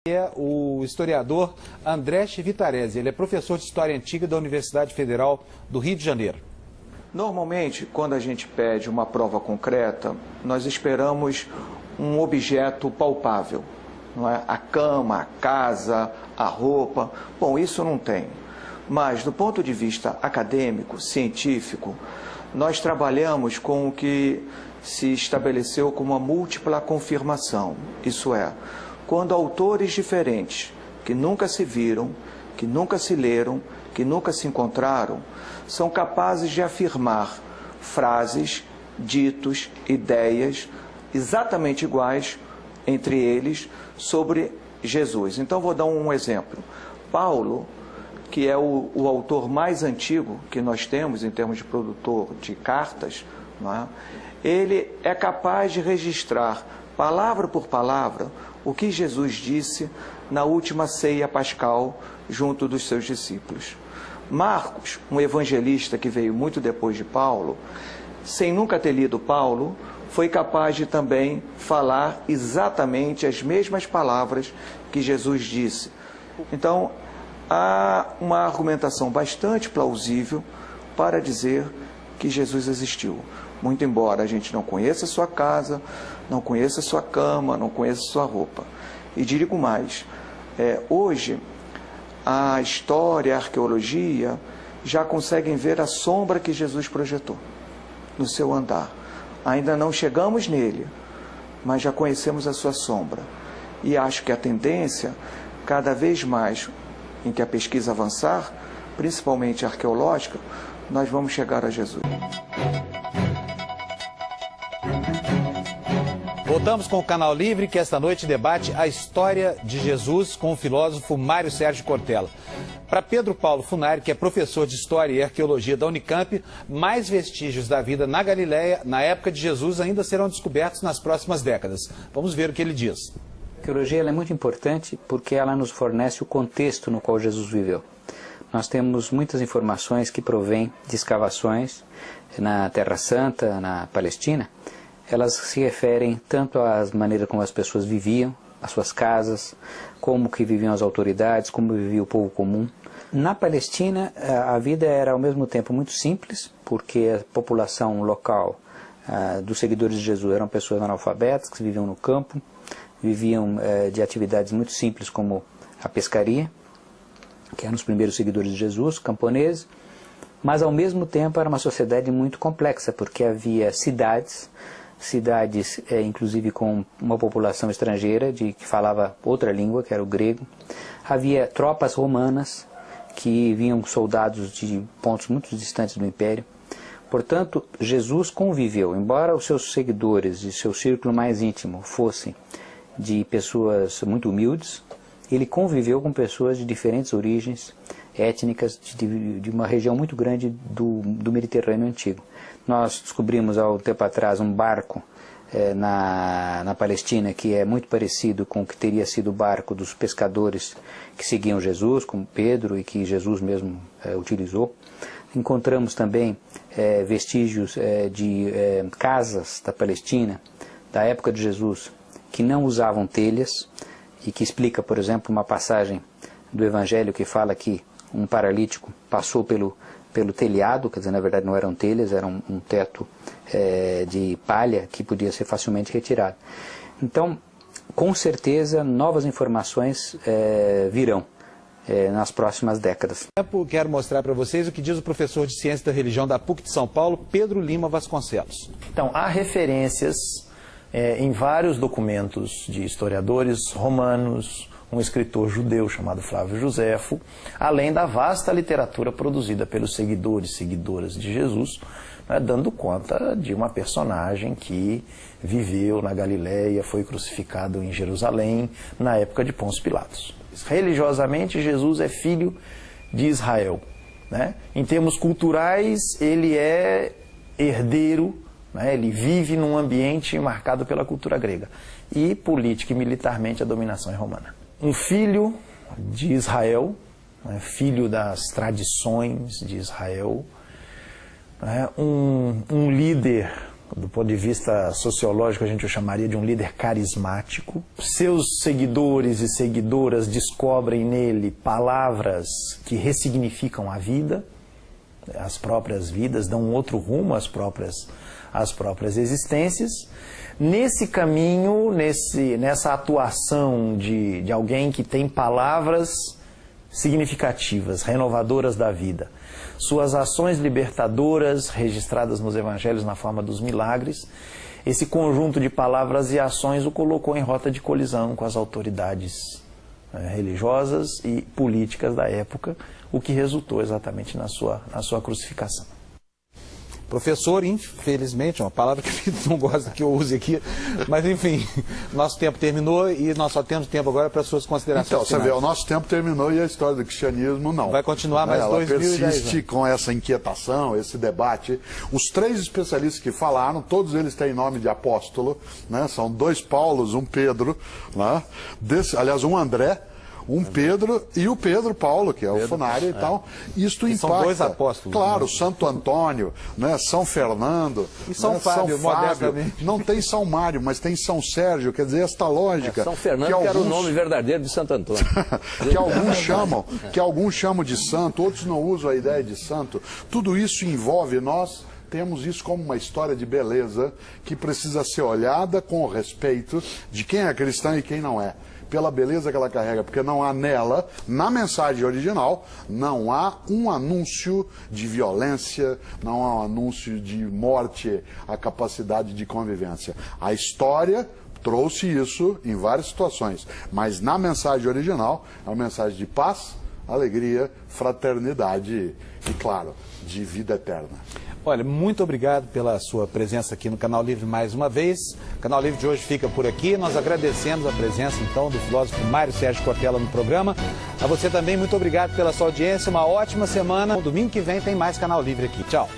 É o historiador André Chivitarese. Ele é professor de História Antiga da Universidade Federal do Rio de Janeiro. Normalmente, quando a gente pede uma prova concreta, nós esperamos um objeto palpável, não é? A cama, a casa, a roupa. Bom, isso não tem. Mas, do ponto de vista acadêmico, científico, nós trabalhamos com o que se estabeleceu como uma múltipla confirmação. Isso é, quando autores diferentes, que nunca se viram, que nunca se leram, que nunca se encontraram, são capazes de afirmar frases, ditos, ideias exatamente iguais entre eles sobre Jesus. Então vou dar um exemplo. Paulo, que é o autor mais antigo que nós temos em termos de produtor de cartas, não é? Ele é capaz de registrar, palavra por palavra, o que Jesus disse na última ceia pascal junto dos seus discípulos. Marcos, um evangelista que veio muito depois de Paulo, sem nunca ter lido Paulo, foi capaz de também falar exatamente as mesmas palavras que Jesus disse. Então, há uma argumentação bastante plausível para dizer que Jesus existiu. Muito embora a gente não conheça a sua casa, não conheça a sua cama, não conheça a sua roupa. E digo mais, hoje a história, a arqueologia já conseguem ver a sombra que Jesus projetou no seu andar. Ainda não chegamos nele, mas já conhecemos a sua sombra. E acho que a tendência, cada vez mais em que a pesquisa avançar, principalmente arqueológica, nós vamos chegar a Jesus. Voltamos com o Canal Livre, que esta noite debate a história de Jesus com o filósofo Mário Sérgio Cortella. Para Pedro Paulo Funari, que é professor de História e Arqueologia da Unicamp, mais vestígios da vida na Galileia, na época de Jesus, ainda serão descobertos nas próximas décadas. Vamos ver o que ele diz. A arqueologia ela é muito importante porque ela nos fornece o contexto no qual Jesus viveu. Nós temos muitas informações que provêm de escavações na Terra Santa, na Palestina. Elas se referem tanto às maneiras como as pessoas viviam, as suas casas, como que viviam as autoridades, como vivia o povo comum. Na Palestina, a vida era ao mesmo tempo muito simples, porque a população local dos seguidores de Jesus eram pessoas analfabetas, que viviam no campo, viviam de atividades muito simples como a pescaria, que eram os primeiros seguidores de Jesus, camponeses, mas ao mesmo tempo era uma sociedade muito complexa, porque havia cidades inclusive com uma população estrangeira que falava outra língua, que era o grego. Havia tropas romanas que vinham soldados de pontos muito distantes do império. Portanto, Jesus conviveu, embora os seus seguidores e seu círculo mais íntimo fossem de pessoas muito humildes, ele conviveu com pessoas de diferentes origens étnicas, de uma região muito grande do Mediterrâneo Antigo. Nós descobrimos há um tempo atrás um barco na Palestina que é muito parecido com o que teria sido o barco dos pescadores que seguiam Jesus, como Pedro, e que Jesus mesmo utilizou. Encontramos também vestígios de casas da Palestina, da época de Jesus, que não usavam telhas, e que explica, por exemplo, uma passagem do Evangelho que fala que um paralítico passou pelo telhado, quer dizer, na verdade não eram telhas, era um teto de palha que podia ser facilmente retirado. Então, com certeza, novas informações virão nas próximas décadas. Quero mostrar para vocês o que diz o professor de Ciência da Religião da PUC de São Paulo, Pedro Lima Vasconcelos. Então, há referências em vários documentos de historiadores romanos, um escritor judeu chamado Flávio Joséfo, além da vasta literatura produzida pelos seguidores e seguidoras de Jesus, né, dando conta de uma personagem que viveu na Galileia, foi crucificado em Jerusalém, na época de Pôncio Pilatos. Religiosamente, Jesus é filho de Israel, né? Em termos culturais, ele é herdeiro, né? Ele vive num ambiente marcado pela cultura grega. E política e militarmente a dominação é romana. Um filho de Israel, né, filho das tradições de Israel, né, um líder Do ponto de vista sociológico, a gente o chamaria de um líder carismático. Seus seguidores e seguidoras descobrem nele palavras que ressignificam a vida, as próprias vidas, dão um outro rumo às próprias existências. Nesse caminho, nessa atuação de alguém que tem palavras significativas, renovadoras da vida, suas ações libertadoras registradas nos evangelhos na forma dos milagres, esse conjunto de palavras e ações o colocou em rota de colisão com as autoridades religiosas e políticas da época, o que resultou exatamente na sua crucificação. Professor, infelizmente, é uma palavra que não gosta que eu use aqui, mas enfim, nosso tempo terminou e nós só temos tempo agora para suas considerações finais. Então, você vê, o nosso tempo terminou e a história do cristianismo não. Vai continuar mais 2010 Ela persiste com essa inquietação, esse debate. Os 3 especialistas que falaram, todos eles têm nome de apóstolo, né? São 2 Paulos, um Pedro, né? Aliás, um André, um Pedro e o Pedro Paulo, que é o Funari e tal. Isto impacta. São 2 apóstolos. Claro, né? Santo Antônio, né? São Fernando. E São Fábio, modestamente. Não tem São Mário, mas tem São Sérgio, quer dizer, esta lógica. São Fernando, que era o nome verdadeiro de Santo Antônio. que alguns chamam de santo, outros não usam a ideia de santo. Tudo isso envolve nós. Temos isso como uma história de beleza que precisa ser olhada com o respeito de quem é cristão e quem não é. Pela beleza que ela carrega, porque não há nela, na mensagem original, não há um anúncio de violência, não há um anúncio de morte, a capacidade de convivência. A história trouxe isso em várias situações, mas na mensagem original é uma mensagem de paz, alegria, fraternidade e, claro, de vida eterna. Olha, muito obrigado pela sua presença aqui no Canal Livre mais uma vez. O Canal Livre de hoje fica por aqui. Nós agradecemos a presença, então, do filósofo Mário Sérgio Cortella no programa. A você também, muito obrigado pela sua audiência. Uma ótima semana. No domingo que vem tem mais Canal Livre aqui. Tchau.